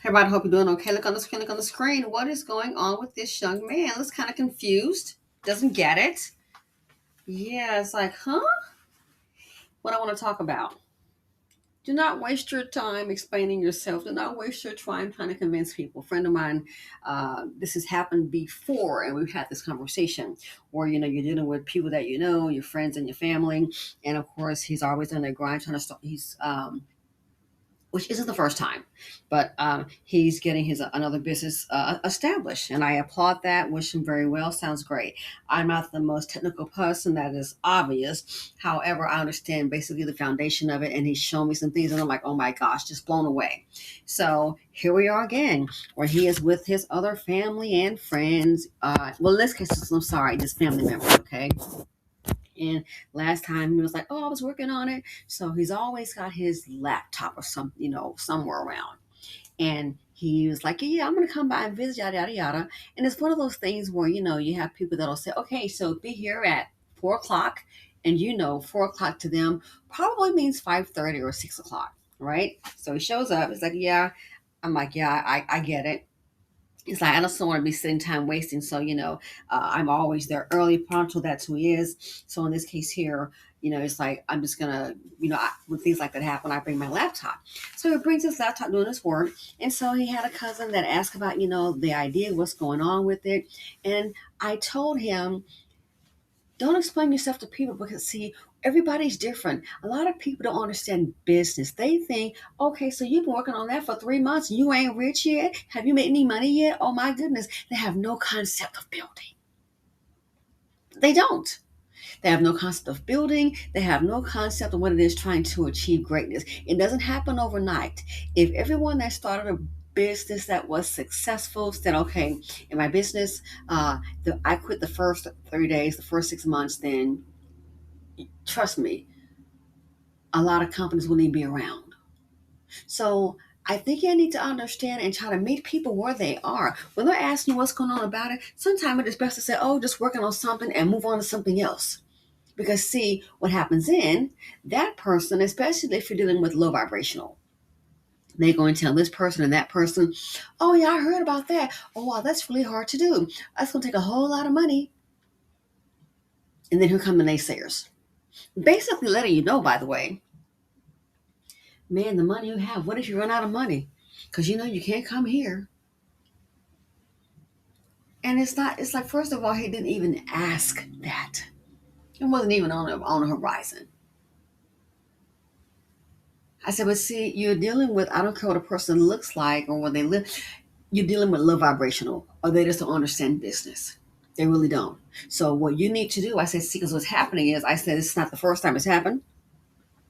Everybody, hope you're doing okay. Look on the screen. Look on the screen. What is going on with this young man? Looks kind of confused. Doesn't get it. Yeah, it's like, huh? What I want to talk about. Do not waste your time explaining yourself. Do not waste your time trying to convince people. A friend of mine, this has happened before, and we've had this conversation where you're dealing with people that your friends and your family, and of course he's always on their grind trying to start. He's which isn't the first time, but he's getting his another business established, and I applaud that. Wish him very well. Sounds great. I'm not the most technical person, that is obvious. However, I understand basically the foundation of it, and he's shown me some things, and I'm like, oh my gosh, just blown away. So here we are again, where he is with his other family and friends. Well, in this case, I'm sorry, just family members. Okay. And last time he was like, "Oh, I was working on it." So he's always got his laptop or something, somewhere around. And he was like, "Yeah, I'm gonna come by and visit, yada yada yada." And it's one of those things where you have people that'll say, "Okay, so be here at 4 o'clock," and 4 o'clock to them probably means 5:30 or 6 o'clock, right? So he shows up. It's like, "Yeah." I'm like, "Yeah, I get it." It's like I just don't want to be sitting time wasting. So I'm always there early, pronto. That's who he is. So in this case here, it's like I'm just gonna, when things like that happen, I bring my laptop. So he brings his laptop doing his work, and so he had a cousin that asked about the idea, what's going on with it, and I told him, don't explain yourself to people because, see, everybody's different. A lot of people don't understand business. They think, okay, so you've been working on that for 3 months and you ain't rich yet? Have you made any money yet? Oh my goodness. They have no concept of building. They don't. They have no concept of building. They have no concept of what it is trying to achieve greatness. It doesn't happen overnight. If everyone that started a business that was successful said, okay, in my business, I quit the first 30 days, the first 6 months, then trust me, a lot of companies wouldn't even be around. So I think you need to understand and try to meet people where they are. When they're asking you what's going on about it, sometimes it's best to say, oh, just working on something and move on to something else. Because see, what happens in that person, especially if you're dealing with low vibrational, they're going to tell this person and that person, oh yeah, I heard about that. Oh wow, that's really hard to do. That's going to take a whole lot of money. And then here come the naysayers. Basically letting you know, by the way, man, the money you have, what if you run out of money? Because you can't come here. And it's like, first of all, he didn't even ask that. It wasn't even on the horizon. I said, but see, you're dealing with, I don't care what a person looks like or where they live, you're dealing with low vibrational, or they just don't understand business. They really don't. So what you need to do, I said, see, because what's happening is, I said, this is not the first time it's happened.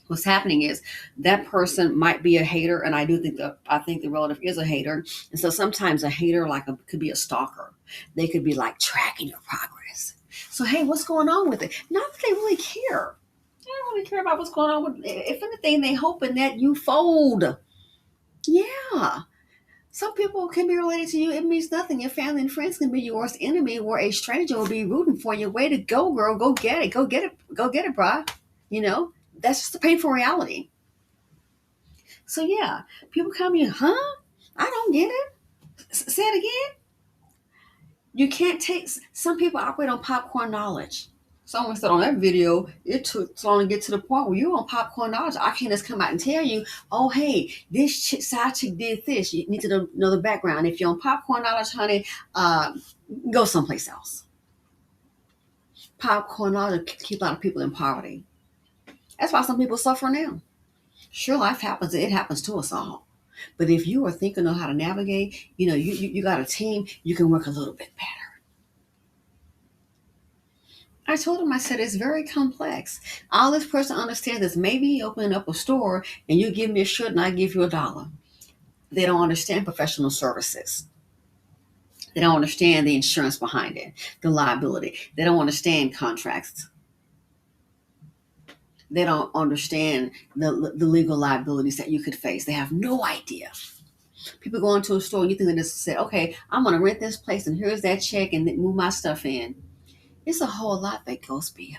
What's happening is that person might be a hater, and I think the relative is a hater, and so sometimes a hater could be a stalker. They could be like tracking your progress. So hey, what's going on with it? Not that they really care. They don't really care about what's going on with. If anything, they hoping that you fold. Yeah. Some people can be related to you. It means nothing. Your family and friends can be your worst enemy, or a stranger will be rooting for you. Way to go, girl. Go get it. Go get it. Go get it, brah. That's just the painful reality. So yeah, people come here, huh? I don't get it. Say it again. You can't take. Some people operate on popcorn knowledge. Someone said on that video, it took so long to get to the point where you're on popcorn knowledge. I can't just come out and tell you, oh hey, this side chick did this. You need to know the background. If you're on popcorn knowledge, honey, go someplace else. Popcorn knowledge keep a lot of people in poverty. That's why some people suffer now. Sure, life happens. It happens to us all. But if you are thinking of how to navigate, you got a team, you can work a little bit better. I told him, I said, it's very complex. All this person understands is maybe opening up a store and you give me a shirt and I give you $1. They don't understand professional services. They don't understand the insurance behind it, the liability. They don't understand contracts. They don't understand the legal liabilities that you could face. They have no idea. People go into a store and you think they just say, okay, I'm going to rent this place and here's that check and then move my stuff in. It's a whole lot that goes behind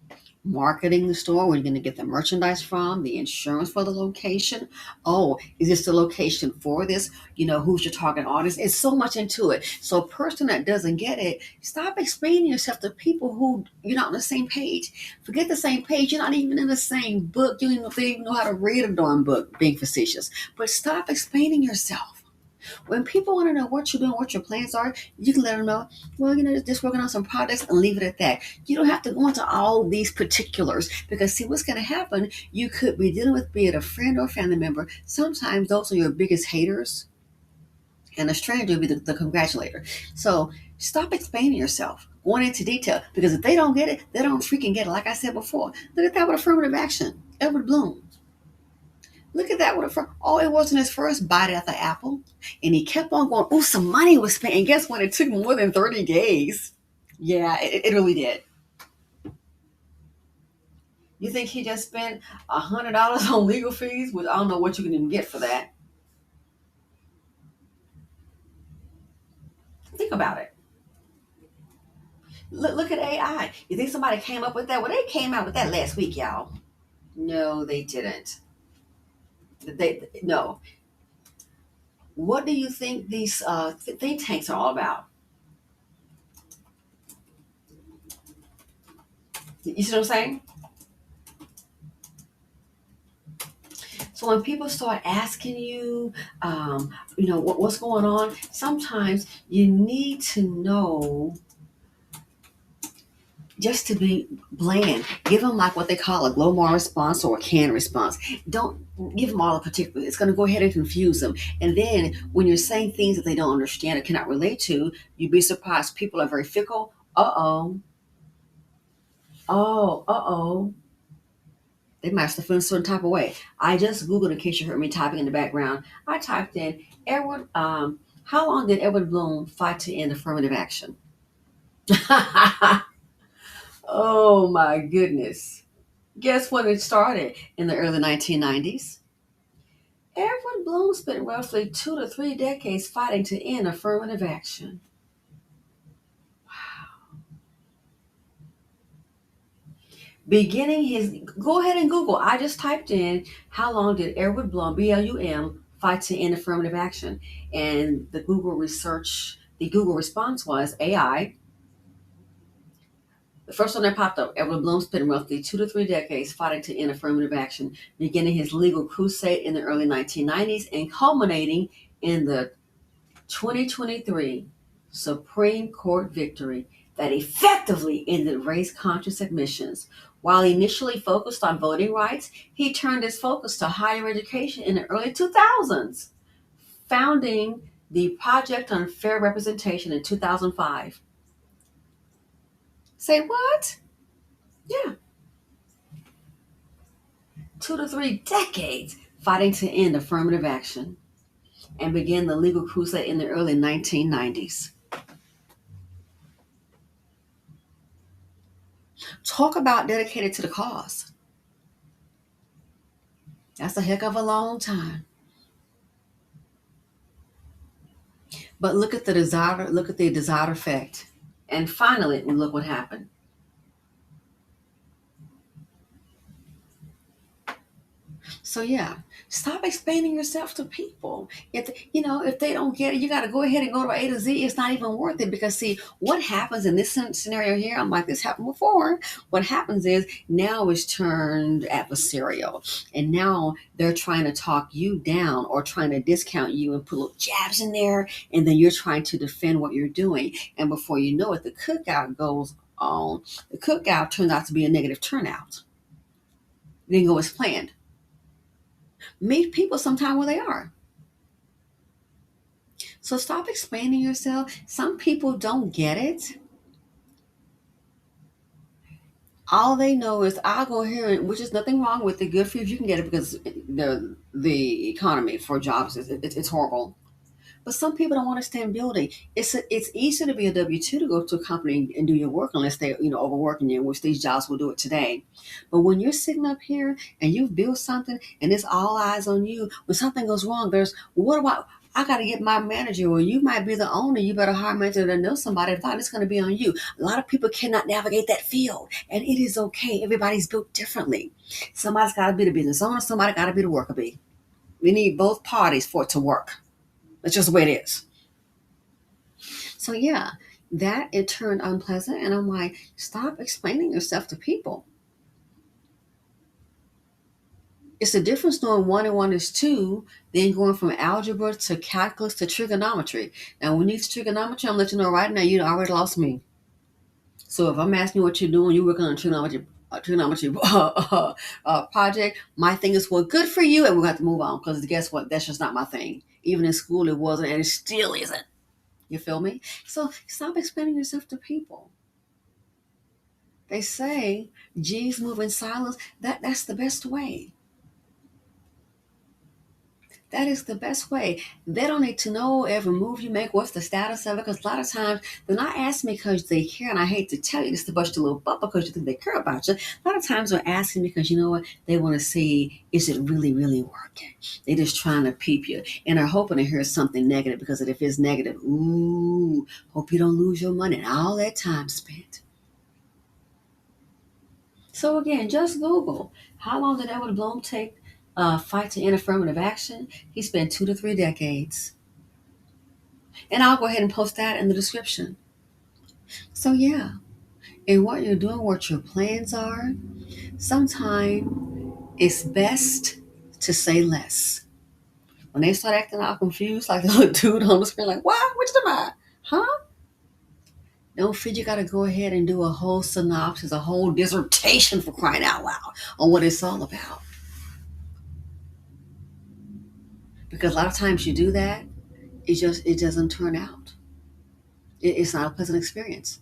that. marketing the store, where you're going to get the merchandise from, the insurance for the location. Oh, is this the location for this? Who's your target audience? It's so much into it. So a person that doesn't get it, stop explaining yourself to people who you're not on the same page. Forget the same page. You're not even in the same book. You don't even know if they even know how to read a darn book, being facetious. But stop explaining yourself. When people want to know what you're doing, what your plans are, you can let them know, well, just working on some projects and leave it at that. You don't have to go into all these particulars because, see, what's going to happen, you could be dealing with, be it a friend or family member. Sometimes those are your biggest haters, and a stranger will be the congratulator. So stop explaining yourself, going into detail, because if they don't get it, they don't freaking get it. Like I said before, look at that with affirmative action. Edward Blum. Look at that. It wasn't his first bite at the apple. And he kept on going, oh, some money was spent. And guess what? It took more than 30 days. Yeah, it really did. You think he just spent $100 on legal fees? Well, I don't know what you can even get for that. Think about it. Look at AI. You think somebody came up with that? Well, they came out with that last week, y'all. No, they didn't. No. What do you think these think tanks are all about? You see what I'm saying? So when people start asking you, what's going on, sometimes you need to know just to be bland. Give them like what they call a Glomar response or a canned response. Don't give them all the particulars. It's going to go ahead and confuse them. And then when you're saying things that they don't understand or cannot relate to, you'd be surprised. People are very fickle. Uh-oh. Oh, uh-oh. They must have feeling a certain type of way. I just Googled, in case you heard me typing in the background. I typed in how long did Edward Blum fight to end affirmative action? Oh my goodness. Guess when it started? In the early 1990s. Edward Blum spent roughly 2 to 3 decades fighting to end affirmative action. Go ahead and Google. I just typed in, how long did Edward Blum, Blum, fight to end affirmative action? And the Google response was AI. The first one that popped up, Edward Blum spent roughly 2 to 3 decades fighting to end affirmative action, beginning his legal crusade in the early 1990s and culminating in the 2023 Supreme Court victory that effectively ended race-conscious admissions. While initially focused on voting rights, he turned his focus to higher education in the early 2000s, founding the Project on Fair Representation in 2005. Say what? Yeah. 2 to 3 decades fighting to end affirmative action and began the legal crusade in the early 1990s. Talk about dedicated to the cause. That's a heck of a long time. But look at the desired effect. And finally, look what happened. So yeah, stop explaining yourself to people. If they don't get it, you got to go ahead and go to A to Z. It's not even worth it because, see, what happens in this scenario here? I'm like, this happened before. What happens is now it's turned adversarial, and now they're trying to talk you down or trying to discount you and put little jabs in there, and then you're trying to defend what you're doing, and before you know it, the cookout goes on. The cookout turns out to be a negative turnout. It didn't go as planned. Meet people sometime where they are. So stop explaining yourself. Some people don't get it. All they know is I'll go here, which is nothing wrong with it. Good for you if you can get it because the economy for jobs it's horrible. But some people don't want to stand building. It's easy to be a W-2 to go to a company and do your work unless they're overworking you, which these jobs will do it today. But when you're sitting up here and you've built something and it's all eyes on you, when something goes wrong, there's what do I got to get my manager. Well, you might be the owner. You better hire a manager that knows somebody. If not, it's going to be on you. A lot of people cannot navigate that field, and it is okay. Everybody's built differently. Somebody's got to be the business owner. Somebody got to be the worker bee. We need both parties for it to work. That's just the way it is. So yeah, that it turned unpleasant, and I'm like, stop explaining yourself to people. It's the difference knowing 1 and 1 is 2, then going from algebra to calculus to trigonometry. Now, when you use trigonometry, I'm letting you know right now, you already lost me. So if I'm asking you what you're doing, you're working on a trigonometry project, my thing is, well, good for you, and we're going to have to move on, because guess what? That's just not my thing. Even in school, it wasn't, and it still isn't. You feel me? So stop explaining yourself to people. They say G's move in silence. That's the best way. That is the best way. They don't need to know every move you make, what's the status of it, because a lot of times they're not asking because they care, and I hate to tell you this to bust your little butt because you think they care about you. A lot of times they're asking because, you know what, they want to see, is it really, really working? They're just trying to peep you, and are hoping to hear something negative, because if it's negative, ooh, hope you don't lose your money and all that time spent. So again, just Google, how long did Edward Blum take fight to end affirmative action? He spent 2 to 3 decades. And I'll go ahead and post that in the description. So yeah, and what you're doing, what your plans are, sometimes it's best to say less. When they start acting all confused, like the little dude on the screen, like, what? Which am I? Huh? Don't feel you got to go ahead and do a whole synopsis, a whole dissertation, for crying out loud, on what it's all about. Because a lot of times you do that, it doesn't turn out. It's not a pleasant experience.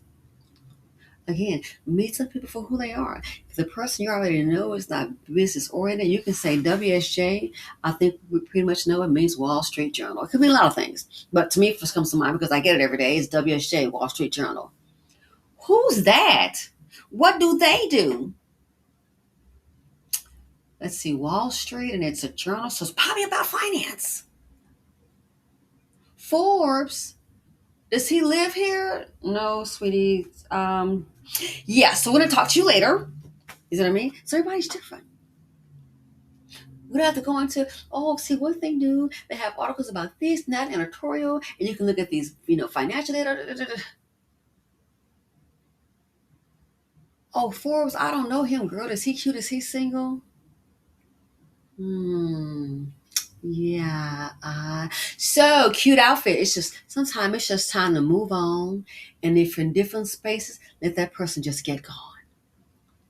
Again, meet some people for who they are. If the person you already know is not business oriented, you can say WSJ. I think we pretty much know it means Wall Street Journal. It could mean a lot of things. But to me, it first comes to mind because I get it every day. It's WSJ, Wall Street Journal. Who's that? What do they do? Let's see, Wall Street, and it's a journal, so it's probably about finance. Forbes, does he live here? No, sweetie. Yeah, so we're going to talk to you later. You know what I mean? So everybody's different. We don't have to go into, oh, see what they do. They have articles about this and that, editorial, and you can look at these, financial data. Oh, Forbes, I don't know him, girl. Is he cute? Is he single? Yeah. So cute outfit. It's just, sometimes it's just time to move on. And if you're in different spaces, let that person just get gone.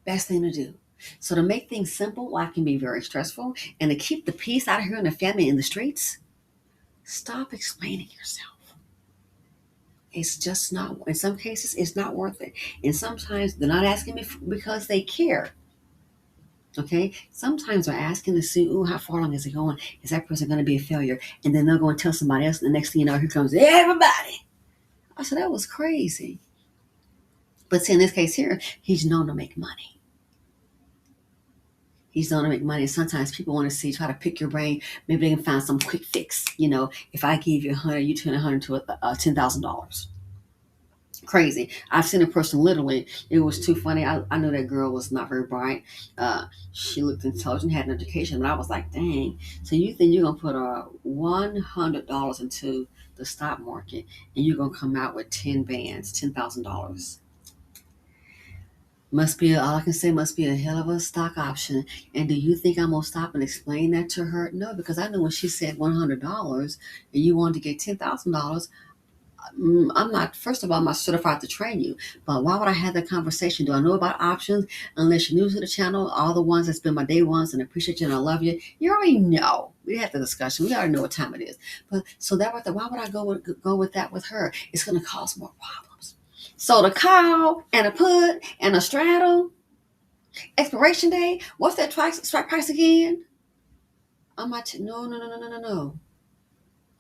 Best thing to do. So to make things simple, life can be very stressful. And to keep the peace out of here in the family in the streets, stop explaining yourself. It's just not, in some cases, it's not worth it. And sometimes they're not asking me because they care. Okay? Sometimes they're asking to see, ooh, how far along is it going? Is that person going to be a failure? And then they'll go and tell somebody else. And the next thing you know, here comes everybody. I said, that was crazy. But see, in this case here, he's known to make money. He's known to make money. Sometimes people want to see, try to pick your brain. Maybe they can find some quick fix. If I give you 100, you turn 100 to $10,000. Crazy. I've seen a person literally. It was too funny. I knew that girl was not very bright. She looked intelligent, had an education, but I was like, dang. So you think you're gonna put $100 into the stock market, and you're gonna come out with 10 bands, $10,000? All I can say, must be a hell of a stock option. And do you think I'm going to stop and explain that to her? No, because I know when she said $100 and you wanted to get $10,000, I'm not, first of all, I'm not certified to train you. But why would I have that conversation? Do I know about options? Unless you're new to the channel, all the ones that's been my day ones and appreciate you and I love you, you already know. We had the discussion. We already know what time it is. But so that right there, why would I go with that with her? It's going to cause more problems. So the call and a put and a straddle, expiration date, what's that strike price again? I'm like, no.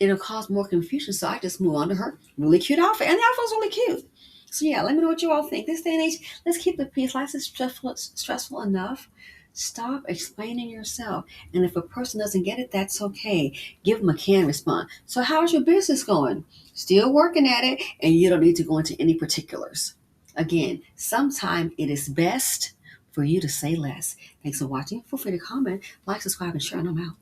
It'll cause more confusion. So I just move on to her really cute outfit. And the outfit was really cute. So yeah, let me know what you all think. This day and age, let's keep the peace. Life is stressful enough. Stop explaining yourself. And if a person doesn't get it, that's okay. Give them a canned response. So how's your business going? Still working at it, and you don't need to go into any particulars. Again, sometimes it is best for you to say less. Thanks for watching. Feel free to comment, like, subscribe, and share, and I'm out.